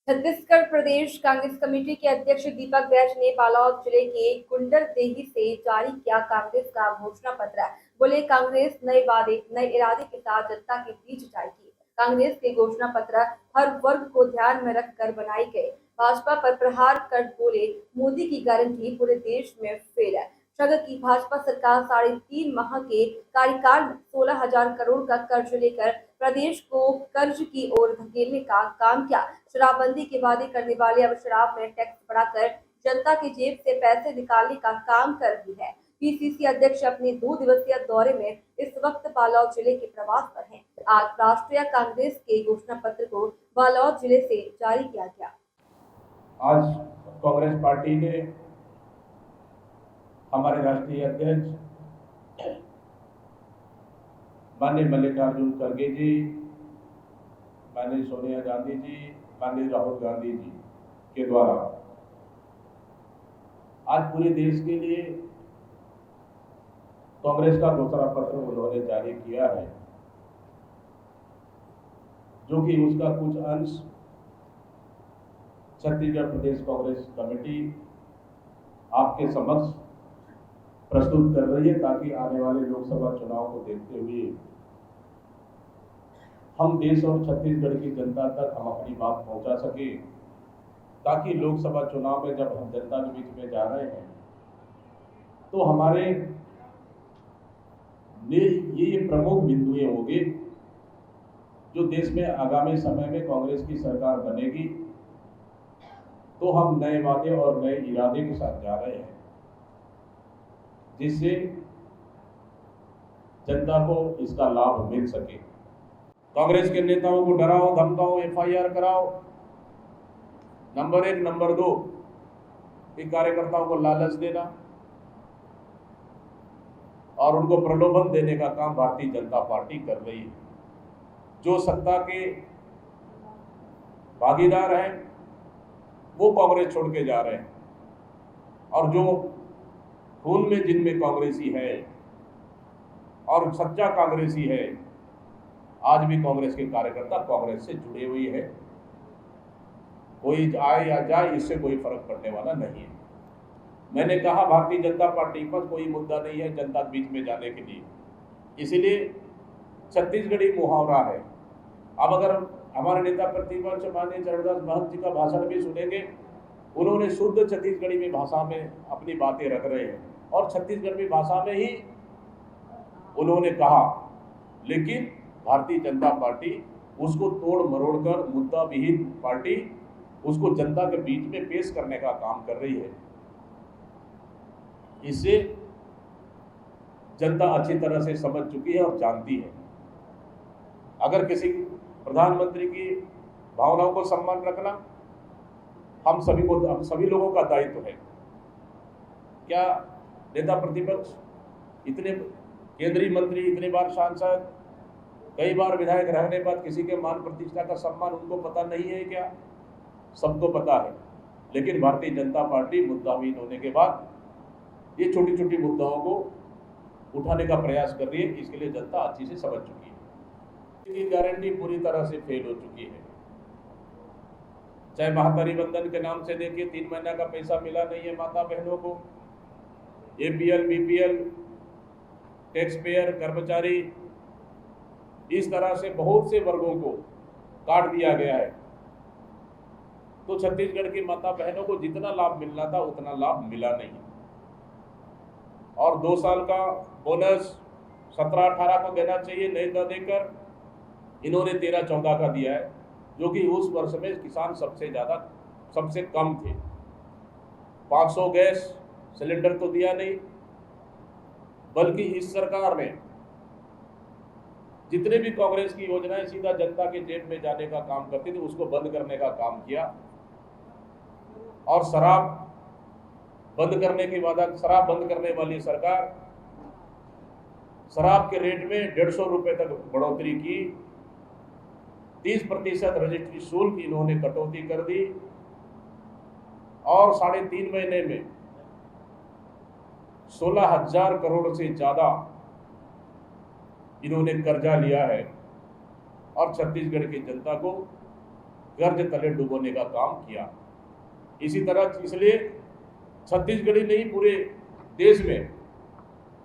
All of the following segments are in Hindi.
छत्तीसगढ़ प्रदेश कांग्रेस कमेटी के अध्यक्ष दीपक बैज ने बालोद जिले के कुंडलदेही से जारी किया कांग्रेस का घोषणा पत्र। बोले, कांग्रेस नए वादे नए इरादे के साथ जनता के बीच जाएगी। कांग्रेस के घोषणा पत्र हर वर्ग को ध्यान में रखकर बनाई गए। भाजपा पर प्रहार कर बोले, मोदी की गारंटी पूरे देश में फेल है। शगल की भाजपा सरकार 3.5 माह के कार्यकाल में 16,000 करोड़ का कर्ज लेकर प्रदेश को कर्ज की ओर धकेलने का काम किया। शराबबंदी के वादे करने वाले अब शराब में टैक्स बढ़ाकर जनता की जेब से पैसे निकालने का काम कर रही है। पीसीसी अध्यक्ष अपने 2 दिवसीय दौरे में इस वक्त बालोद जिले के प्रवास पर हैं। आज राष्ट्रीय कांग्रेस के घोषणा पत्र को बालोद जिले से जारी किया गया। आज कांग्रेस पार्टी ने हमारे राष्ट्रीय अध्यक्ष माननीय मल्लिकार्जुन खड़गे जी, माननीय सोनिया गांधी जी, माननीय राहुल गांधी जी के द्वारा आज पूरे देश के लिए कांग्रेस का घोषणा पत्र उन्होंने जारी किया है, जो कि उसका कुछ अंश छत्तीसगढ़ प्रदेश कांग्रेस कमेटी आपके समक्ष प्रस्तुत कर रही है, ताकि आने वाले लोकसभा चुनाव को देखते हुए हम देश और छत्तीसगढ़ की जनता तक हम अपनी बात पहुंचा सके, ताकि लोकसभा चुनाव में जब हम जनता के बीच में जा रहे हैं तो हमारे ये प्रमुख बिंदुएं होंगे जो देश में आगामी समय में कांग्रेस की सरकार बनेगी तो हम नए वादे और नए इरादे के साथ जा रहे हैं, जिससे जनता को इसका लाभ मिल सके। कांग्रेस के नेताओं को डराओ, धमकाओ, एफआईआर कराओ, नंबर 1। नंबर 2, कार्यकर्ताओं को लालच देना और उनको प्रलोभन देने का काम भारतीय जनता पार्टी कर रही है। जो सत्ता के भागीदार हैं वो कांग्रेस छोड़ के जा रहे हैं, और जो खून में जिनमें कांग्रेसी है और सच्चा कांग्रेसी है, आज भी कांग्रेस के कार्यकर्ता कांग्रेस से जुड़े हुए हैं। कोई आए या जाए, इससे कोई फर्क पड़ने वाला नहीं है। मैंने कहा भारतीय जनता पार्टी पर कोई मुद्दा नहीं है जनता के बीच में जाने के लिए, इसीलिए छत्तीसगढ़ी मुहावरा है। अब अगर हमारे नेता प्रतिपक्ष माननीय चरणदास महंत जी का भाषण भी सुनेंगे, उन्होंने शुद्ध छत्तीसगढ़ी में भाषा में अपनी बातें रख रहे हैं और छत्तीसगढ़ी भाषा में ही उन्होंने कहा, लेकिन भारतीय जनता पार्टी उसको तोड़ मरोड़ कर मुद्दा विहीन पार्टी उसको जनता के बीच में पेश करने का काम कर रही है। इससे जनता अच्छी तरह से समझ चुकी है और जानती है। अगर किसी प्रधानमंत्री की भावनाओं को सम्मान रखना हम सभी लोगों का दायित्व है। क्या नेता प्रतिपक्ष, इतने केंद्रीय मंत्री, इतने बार सांसद, कई बार विधायक रहने बाद किसी के मान प्रतिष्ठा का सम्मान उनको पता नहीं है क्या? सबको पता है, लेकिन भारतीय जनता पार्टी मुद्दाहीन होने के बाद ये छोटी छोटी मुद्दाओं को उठाने का प्रयास कर रही है। इसके लिए जनता अच्छी से समझ चुकी है। की गारंटी पूरी तरह से फेल हो चुकी है। चाहे महातारी बंधन के नाम से देखिए, 3 महीना का पैसा मिला नहीं है माता बहनों को। एपीएल, बीपीएल, टैक्स पेयर, कर्मचारी, इस तरह से बहुत से वर्गों को काट दिया गया है। तो छत्तीसगढ़ की माता बहनों को जितना लाभ मिलना था उतना लाभ मिला नहीं। और 2 साल का बोनस 17-18 को देना चाहिए, नहीं न देकर इन्होंने 13-14 का दिया है, जो कि उस वर्ष में किसान सबसे कम थे। 500 गैस सिलेंडर तो दिया नहीं, बल्कि इस सरकार ने जितने भी कांग्रेस की योजनाएं सीधा जनता के जेब में जाने का काम करती थी, उसको बंद करने का काम किया। और शराब बंद करने वाली सरकार शराब के रेट में 150 रुपए तक बढ़ोतरी की। 30% रजिस्ट्री शुल्क इन्होंने कटौती कर दी और 3.5 महीने में 16,000 करोड़ से ज्यादा इन्होंने कर्जा लिया है और छत्तीसगढ़ की जनता को कर्ज तले डुबोने का काम किया। इसी तरह इसलिए छत्तीसगढ़ ही नहीं पूरे देश में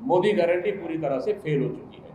मोदी गारंटी पूरी तरह से फेल हो चुकी है।